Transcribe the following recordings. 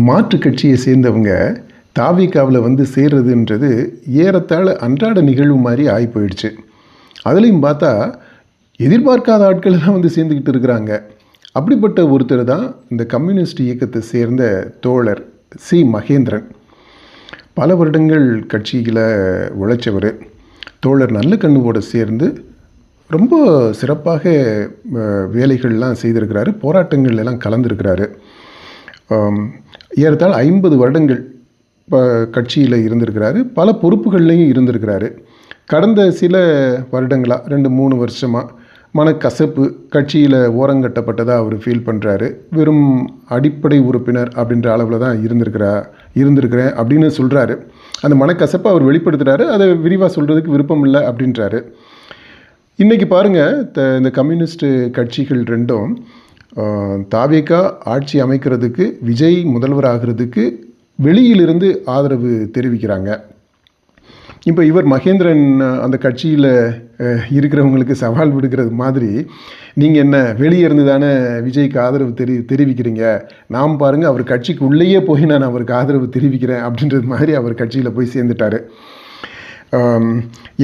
மாற்றுக் கட்சியை சேர்ந்தவங்க தாவிகாவில் வந்து சேர்றதுன்றது ஏறத்தாழ அன்றாட நிகழ்வு மாதிரி ஆகி போயிடுச்சு. அதுலேயும் பார்த்தா எதிர்பார்க்காத ஆட்கள் தான் வந்து சேர்ந்துக்கிட்டு இருக்கிறாங்க. அப்படிப்பட்ட ஒருத்தர் தான் இந்த கம்யூனிஸ்ட் இயக்கத்தை சேர்ந்த தோழர் சி மகேந்திரன். பல வருடங்கள் கட்சியில் உழைச்சவர். தோழர் நல்லக்கண்ணுவோடு சேர்ந்து ரொம்ப சிறப்பாக வேலைகள்லாம் செய்திருக்கிறாரு, போராட்டங்கள் எல்லாம் கலந்துருக்கிறாரு. ஏறத்தாழ 50 வருடங்கள் கட்சியில் இருந்திருக்கிறாரு, பல பொறுப்புகள்லையும் இருந்திருக்கிறாரு. கடந்த சில வருடங்களாக 2-3 வருஷமாக மனக்கசப்பு, கட்சியில் ஓரங்கட்டப்பட்டதாக அவர் ஃபீல் பண்ணுறாரு. வெறும் அடிப்படை உறுப்பினர் அப்படின்ற அளவில் தான் இருந்திருக்கிறேன் அப்படின்னு சொல்கிறாரு. அந்த மனக்கசப்பை அவர் வெளிப்படுத்துகிறாரு. அதை விரிவாக சொல்கிறதுக்கு விருப்பம் இல்லை அப்படின்றாரு. இன்றைக்கி பாருங்கள், இந்த கம்யூனிஸ்ட் கட்சிகள் ரெண்டும் தாவேகா ஆட்சி அமைக்கிறதுக்கு, விஜய் முதல்வர் ஆகிறதுக்கு வெளியிலிருந்து ஆதரவு தெரிவிக்கிறாங்க. இப்போ இவர் மகேந்திரன் அந்த கட்சியில் இருக்கிறவங்களுக்கு சவால் விடுக்கிறது மாதிரி, நீங்கள் என்ன வெளியே இருந்து தானே விஜய்க்கு ஆதரவு தெரிவிக்கிறீங்க, நாம் பாருங்கள் அவர் கட்சிக்கு உள்ளேயே போய் நான் அவருக்கு ஆதரவு தெரிவிக்கிறேன் அப்படின்றது மாதிரி அவர் கட்சியில் போய் சேர்ந்துட்டார்.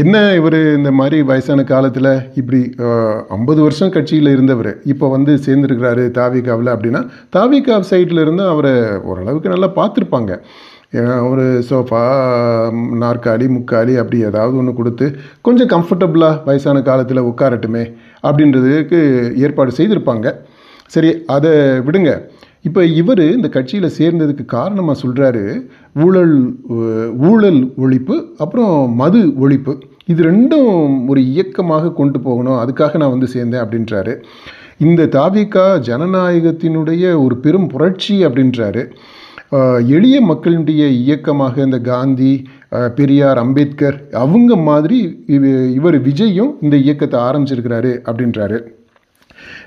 என்ன இவர் இந்த மாதிரி வயசான காலத்தில் இப்படி 50 வருஷம் கட்சியில் இருந்தவர் இப்போ வந்து சேர்ந்துருக்கிறாரு தாவிகாவில் அப்படின்னா, தாவிகா சைடில் இருந்து அவரை ஓரளவுக்கு நல்லா பார்த்துருப்பாங்க. ஒரு சோஃபா, நாற்காலி, முக்காலி அப்படி ஏதாவது ஒன்று கொடுத்து கொஞ்சம் கம்ஃபர்டபுளாக வயசான காலத்தில் உட்காரட்டுமே அப்படின்றதுக்கு ஏற்பாடு செய்திருப்பாங்க. சரி, அதை விடுங்க. இப்போ இவர் இந்த கட்சியில் சேர்ந்ததுக்கு காரணமாக சொல்கிறாரு, ஊழல் ஒழிப்பு, அப்புறம் மது ஒழிப்பு, இது ரெண்டும் ஒரு இயக்கமாக கொண்டு போகணும், அதுக்காக நான் வந்து சேர்ந்தேன் அப்படின்றாரு. இந்த தாவிகா ஜனநாயகத்தினுடைய ஒரு பெரும் புரட்சி அப்படின்றாரு. எளிய மக்களுடைய இயக்கமாக இந்த காந்தி, பெரியார், அம்பேத்கர் அவங்க மாதிரி இவர் விஜயும் இந்த இயக்கத்தை ஆரம்பிச்சிருக்கிறாரு அப்படின்றாரு.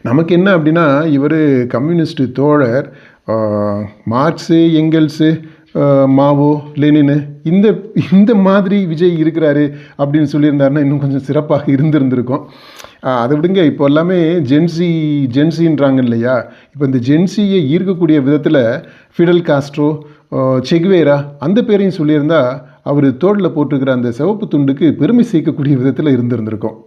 நமக்கு என்ன அப்படின்னா, இவர் கம்யூனிஸ்ட் தோழர் மார்க்ஸு, எங்கெல்ஸு, மாவோ, லெனினு இந்த மாதிரி விஜய் இருக்கிறாரு அப்படின்னு சொல்லியிருந்தாருன்னா இன்னும் கொஞ்சம் சிறப்பாக இருந்திருக்கும். அதை விடுங்க, இப்போ எல்லாமே ஜென்சின்றாங்க இல்லையா. இப்போ இந்த ஜென்சியை ஈர்க்கக்கூடிய விதத்தில் ஃபிடல் காஸ்ட்ரோ, செகுவேரா அந்த பேரையும் சொல்லியிருந்தா அவர் தோளில் போட்டிருக்கிற அந்த சிவப்பு துண்டுக்கு பெருமை சேர்க்கக்கூடிய விதத்தில் இருந்திருக்கும்.